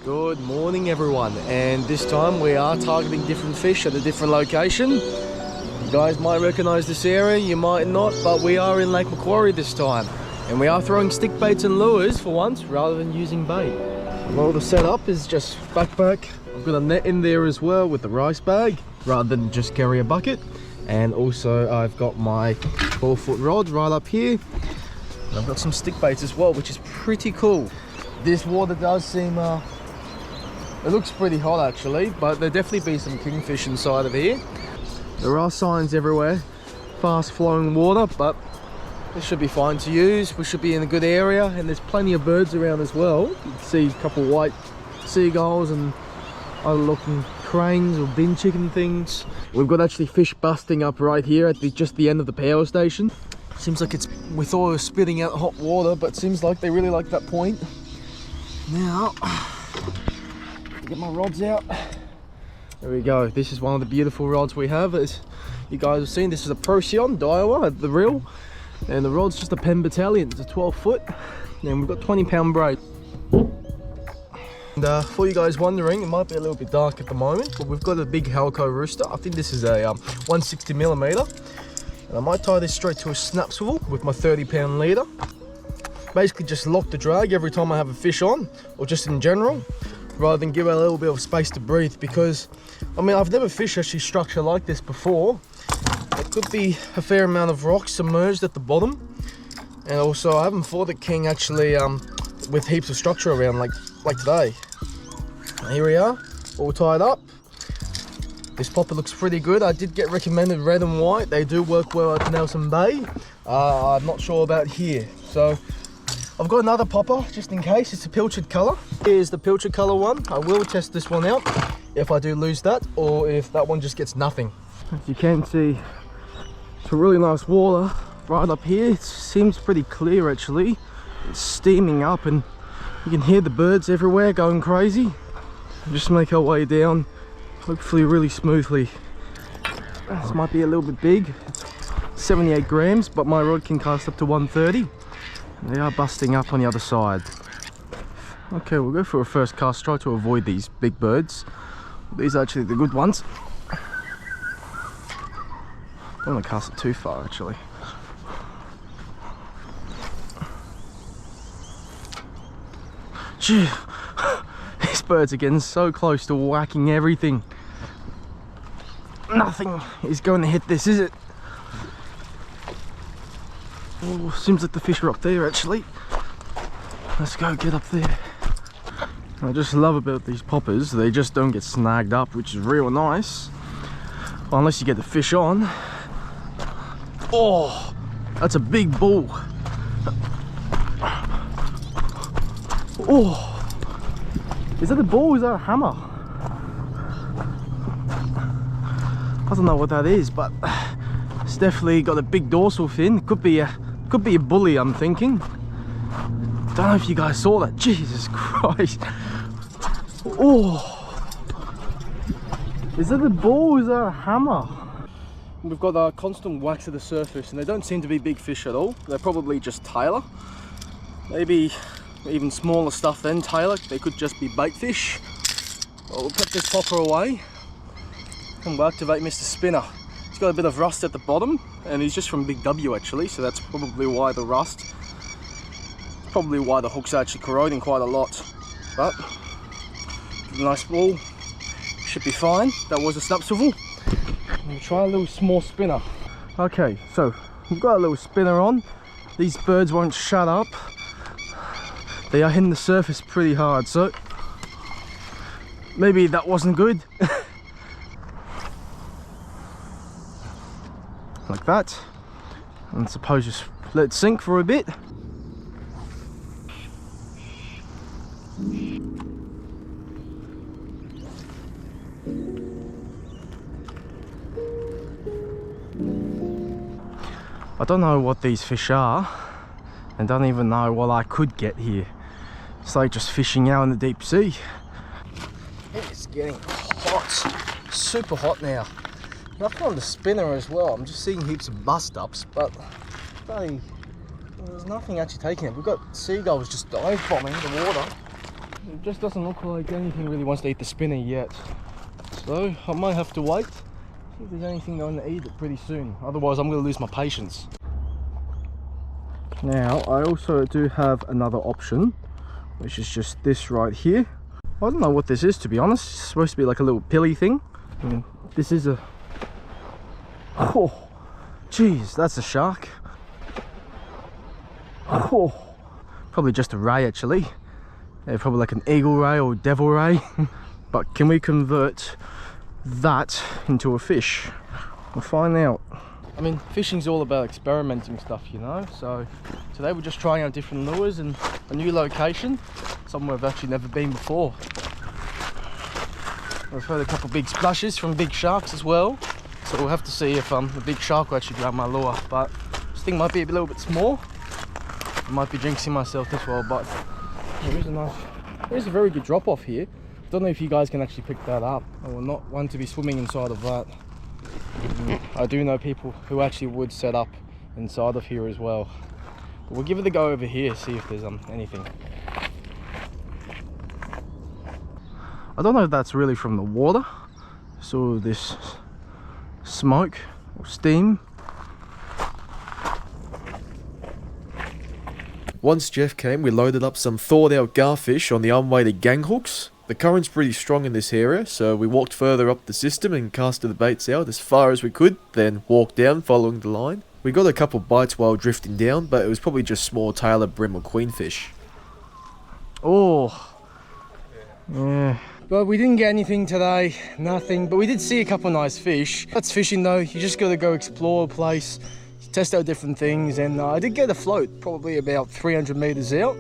Good morning everyone, and this time we are targeting different fish at a different location. You guys might recognize this area, you might not, but we are in Lake Macquarie this time. And we are throwing stick baits and lures for once rather than using bait. Well, the setup is just backpack. I've got a net in there as well with the rice bag rather than just carry a bucket. And also I've got my 4-foot rod right up here. And I've got some stick baits as well, which is pretty cool. This water does seem it looks pretty hot actually, but there'll definitely be some kingfish inside of here. There are signs everywhere, fast flowing water, but this should be fine to use. We should be in a good area, and there's plenty of birds around as well. You can see a couple of white seagulls and other looking cranes or bin chicken things. We've got actually fish busting up right here at just the end of the power station. Seems like we thought it was spitting out hot water, but it seems like they really like that point. Now, get my rods out. There we go. This is one of the beautiful rods we have. As you guys have seen, this is a Procyon Daiwa at the reel, and the rod's just a Penn Battalion. It's a 12-foot, and we've got 20-pound braid. And for you guys wondering, it might be a little bit dark at the moment, but we've got a big Halco rooster. I think this is a 160mm, and I might tie this straight to a snap swivel with my 30-pound leader. Basically just lock the drag every time I have a fish on, or just in general, rather than give it a little bit of space to breathe, because I mean, I've never fished actually structure like this before. There could be a fair amount of rock submerged at the bottom, and also I haven't fought a king actually with heaps of structure around like today. Here we are, all tied up. This popper looks pretty good. I did get recommended red and white. They do work well at Nelson Bay. I'm not sure about here, so I've got another popper just in case. It's a pilchard colour. Here's the pilchard colour one. I will test this one out if I do lose that, or if that one just gets nothing. As you can see, it's a really nice water right up here. It seems pretty clear actually. It's steaming up and you can hear the birds everywhere going crazy. Just make our way down, hopefully really smoothly. This might be a little bit big. It's 78 grams, but my rod can cast up to 130. They are busting up on the other side. Okay, we'll go for a first cast. Try to avoid these big birds. These are actually the good ones. Don't want to cast it too far actually. Gee, these birds are getting so close to whacking everything. Nothing is going to hit this, is it? Oh, seems like the fish are up there actually. Let's go get up there. I just love about these poppers, they just don't get snagged up, which is real nice. Unless you get the fish on. Oh, that's a big bull. Oh, is that a bull or is that a hammer? I don't know what that is, but it's definitely got a big dorsal fin. It could be a bully, I'm thinking. Don't know if you guys saw that. Jesus Christ. Oh, is that a bull or is that a hammer? We've got a constant wax at the surface, and they don't seem to be big fish at all. They're probably just tailor. Maybe even smaller stuff than tailor. They could just be bait fish. Well, we'll put this popper away and we'll activate Mr. Spinner. He's got a bit of rust at the bottom, and he's just from Big W actually, so that's probably why the rust. Probably why the hook's actually corroding quite a lot. But nice ball, should be fine. That was a snap swivel. We'll try a little small spinner. Okay, so we've got a little spinner on. These birds won't shut up. They are hitting the surface pretty hard, so maybe that wasn't good. Like that. And suppose just let it sink for a bit. I don't know what these fish are, and don't even know what I could get here. It's like just fishing out in the deep sea. It's getting hot, super hot now. Nothing on the spinner as well. I'm just seeing heaps of bust ups, but there's nothing actually taking it. We've got seagulls just dive bombing the water. It just doesn't look like anything really wants to eat the spinner yet. So I might have to wait, see if there's anything going to eat it pretty soon. Otherwise I'm going to lose my patience. Now I also do have another option, which is just this right here. I don't know what this is, to be honest. It's supposed to be like a little pilly thing. And this is a... Oh, jeez, that's a shark. Oh, probably just a ray actually. Yeah, probably like an eagle ray or devil ray. But can we convert that into a fish? We'll find out. I mean, fishing's all about experimenting stuff, you know. So today we're just trying out different lures and a new location, somewhere I've actually never been before. I've heard a couple big splashes from big sharks as well, so we'll have to see if the big shark will actually grab my lure. But this thing might be a little bit small. I might be jinxing myself as well, but there's a very good drop off here. Don't know if you guys can actually pick that up. I will not want to be swimming inside of that. I do know people who actually would set up inside of here as well. But we'll give it a go over here, see if there's anything. I don't know if that's really from the water. So this smoke or steam. Once Jeff came, we loaded up some thawed out garfish on the unweighted gang hooks. The current's pretty strong in this area, so we walked further up the system and casted the baits out as far as we could, then walked down following the line. We got a couple bites while drifting down, but it was probably just small tailor brim or queenfish. Oh, yeah. But we didn't get anything today, nothing. But we did see a couple nice fish. That's fishing though, you just gotta go explore a place, test out different things, and I did get a float, probably about 300 meters out.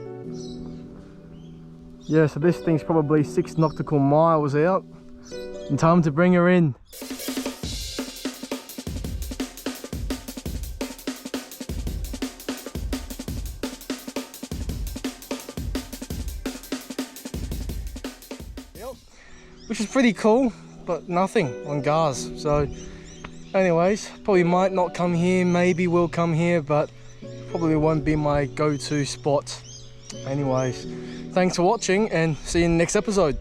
Yeah, so this thing's probably 6 nautical miles out, and time to bring her in. Yep, which is pretty cool, but nothing on Gars. So anyways, probably might not come here, maybe will come here, but probably won't be my go-to spot. Anyways, thanks for watching and see you in the next episode.